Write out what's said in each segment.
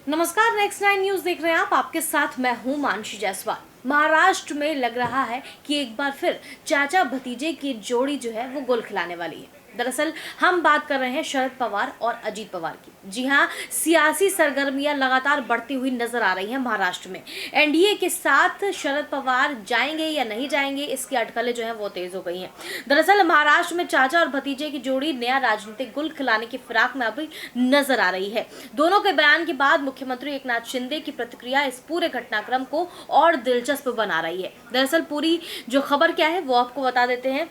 नमस्कार, next 9 news देख रहे हैं आप। आपके साथ मैं हूं मानसी जायसवाल। महाराष्ट्र में लग रहा है कि एक बार फिर चाचा भतीजे की जोड़ी जो है वो गोल खिलाने वाली है। दरअसल हम बात कर रहे हैं शरद पवार और अजीत पवार की। जी हां, सियासी सरगर्मियां लगातार बढ़ती हुई नजर आ रही हैं महाराष्ट्र में। एनडीए के साथ शरद पवार जाएंगे या नहीं जाएंगे, इसकी अटकलें जो है वो तेज हो गई हैं। दरअसल महाराष्ट्र में चाचा और भतीजे की जोड़ी नया राजनीतिक गुल खिलाने की फिराक में अभी नजर आ रही है। दोनों के बयान के बाद मुख्यमंत्री एकनाथ शिंदे की प्रतिक्रिया इस पूरे घटनाक्रम को और दिलचस्प बना रही है। दरअसल पूरी जो खबर क्या है वो आपको बता देते हैं।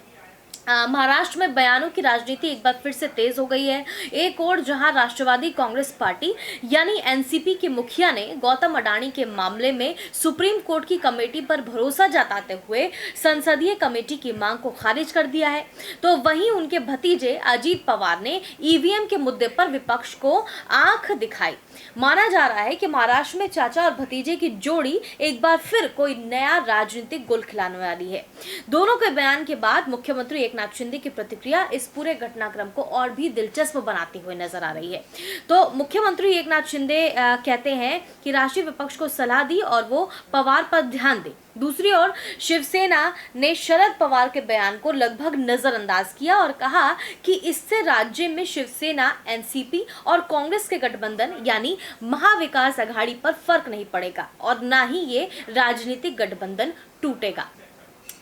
महाराष्ट्र में बयानों की राजनीति एक बार फिर से तेज हो गई है। एक और जहां राष्ट्रवादी कांग्रेस पार्टी यानी एनसीपी के मुखिया ने गौतम अडानी के मामले में सुप्रीम कोर्ट की कमेटी पर भरोसा जताते हुए संसदीय कमेटी की मांग को खारिज कर दिया है, तो वहीं उनके भतीजे अजीत पवार ने ईवीएम के मुद्दे पर विपक्ष को आंख दिखाई। माना जा रहा है कि महाराष्ट्र में चाचा और भतीजे की जोड़ी एक बार फिर कोई नया राजनीतिक गुल खिलाने वाली है। दोनों के बयान के बाद मुख्यमंत्री एकनाथ शिंदे की प्रतिक्रिया इस पूरे घटनाक्रम को और भी दिलचस्प बनाती हुई नजर आ रही है। तो मुख्यमंत्री एकनाथ शिंदे कहते हैं कि राष्ट्रीय विपक्ष को सलाह दी और वो पवार पर ध्यान दे। दूसरी ओर शिवसेना ने शरद पवार के बयान को लगभग नजरअंदाज किया और कहा कि इससे राज्य में शिवसेना, एनसीपी और कांग्रेस के गठबंधन यानी महाविकास अघाड़ी पर फर्क नहीं पड़ेगा और न ही ये राजनीतिक गठबंधन टूटेगा।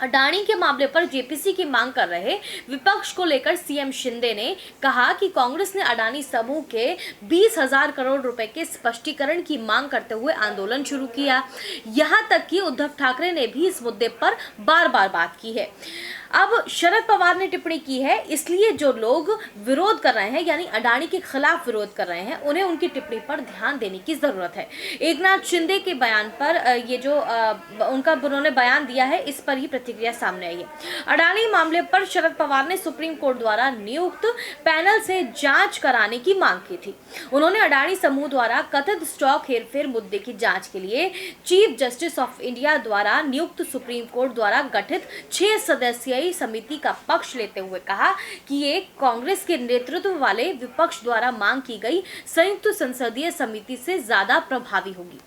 अडानी के मामले पर जेपीसी की मांग कर रहे विपक्ष को लेकर सीएम शिंदे ने कहा कि कांग्रेस ने अडानी समूह के 20,000 करोड़ रुपए के स्पष्टीकरण की मांग करते हुए आंदोलन शुरू किया। यहां तक कि उद्धव ठाकरे ने भी इस मुद्दे पर बार बार बात की है। अब शरद पवार ने टिप्पणी की है, इसलिए जो लोग विरोध कर रहे हैं यानी अडानी के खिलाफ विरोध कर रहे हैं, उन्हें उनकी टिप्पणी पर ध्यान देने की जरूरत है। एकनाथ शिंदे के बयान पर ये जो उन्होंने बयान दिया है, इस पर ही प्रतिक्रिया सामने आई है। अडानी मामले पर शरद पवार ने सुप्रीम कोर्ट द्वारा नियुक्त पैनल से जांच कराने की मांग की थी। उन्होंने अडानी समूह द्वारा कथित स्टॉक हेरफेर मुद्दे की जांच के लिए चीफ जस्टिस ऑफ इंडिया द्वारा नियुक्त सुप्रीम कोर्ट द्वारा गठित 6 सदस्यीय समिति का पक्ष लेते हुए कहा कि ये कांग्रेस के नेतृत्व वाले विपक्ष द्वारा मांग की गई संयुक्त संसदीय समिति से ज्यादा प्रभावी होगी।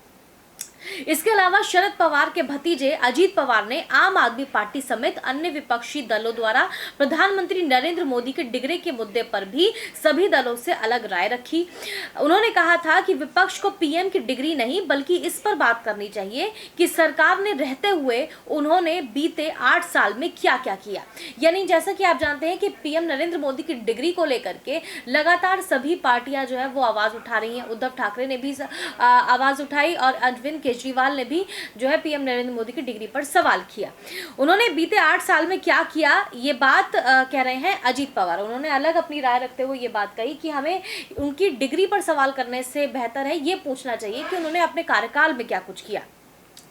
इसके अलावा शरद पवार के भतीजे अजीत पवार ने आम आदमी पार्टी समेत अन्य विपक्षी दलों द्वारा प्रधानमंत्री नरेंद्र मोदी के डिग्री के मुद्दे पर भी सभी दलों से अलग राय रखी। उन्होंने कहा था कि विपक्ष को पीएम की डिग्री नहीं बल्कि इस पर बात करनी चाहिए कि सरकार ने रहते हुए उन्होंने बीते 8 साल में क्या क्या किया। यानी जैसा कि आप जानते हैं कि पीएम नरेंद्र मोदी की डिग्री को लेकर के लगातार सभी पार्टियां जो है वो आवाज उठा रही हैं। उद्धव ठाकरे ने भी आवाज उठाई और अरविंद केजरीवाल ने भी जो है पीएम नरेंद्र मोदी की डिग्री पर सवाल किया। उन्होंने बीते 8 साल में क्या किया, ये बात कह रहे हैं अजीत पवार। उन्होंने अलग अपनी राय रखते हुए ये बात कही कि हमें उनकी डिग्री पर सवाल करने से बेहतर है ये पूछना चाहिए कि उन्होंने अपने कार्यकाल में क्या कुछ किया।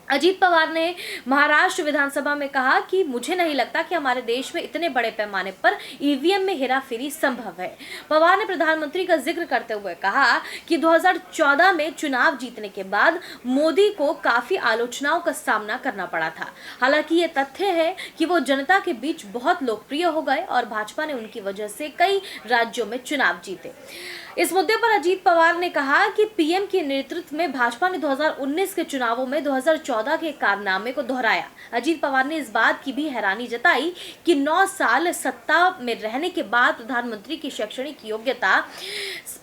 अजीत पवार ने महाराष्ट्र विधानसभा में कहा कि मुझे नहीं लगता कि हमारे देश में इतने बड़े पैमाने पर ईवीएम में हेराफेरी संभव है। पवार ने प्रधानमंत्री का जिक्र करते हुए कहा कि 2014 में चुनाव जीतने के बाद मोदी को काफी आलोचनाओं का सामना करना पड़ा था। हालांकि ये तथ्य है कि वो जनता के बीच बहुत लोकप्रिय हो गए और भाजपा ने उनकी वजह से कई राज्यों में चुनाव जीते। इस मुद्दे पर अजीत पवार ने कहा कि पीएम के नेतृत्व में भाजपा ने 2019 के चुनावों में 2014 के कारनामे को दोहराया। अजीत पवार ने इस बात की भी हैरानी जताई कि 9 साल सत्ता में रहने के बाद प्रधानमंत्री की शैक्षणिक योग्यता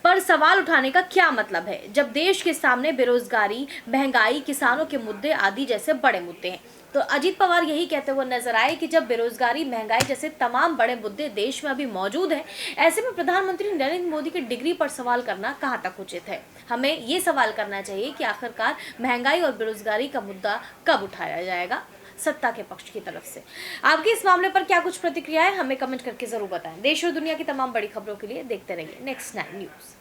पर सवाल उठाने का क्या मतलब है, जब देश के सामने बेरोजगारी, महंगाई, किसानों के मुद्दे आदि जैसे बड़े मुद्दे हैं। तो अजीत पवार यही कहते हुए नजर आए कि जब बेरोजगारी, महंगाई जैसे तमाम बड़े मुद्दे देश में अभी मौजूद हैं, ऐसे में प्रधानमंत्री नरेंद्र मोदी की डिग्री पर सवाल करना कहां तक उचित है। हमें ये सवाल करना चाहिए कि आखिरकार महंगाई और बेरोजगारी का मुद्दा कब उठाया जाएगा सत्ता के पक्ष की तरफ से। आपकी इस मामले पर क्या कुछ प्रतिक्रिया है, हमें कमेंट करके जरूर बताएं। देश और दुनिया की तमाम बड़ी खबरों के लिए देखते रहिए नेक्स्ट 9 न्यूज।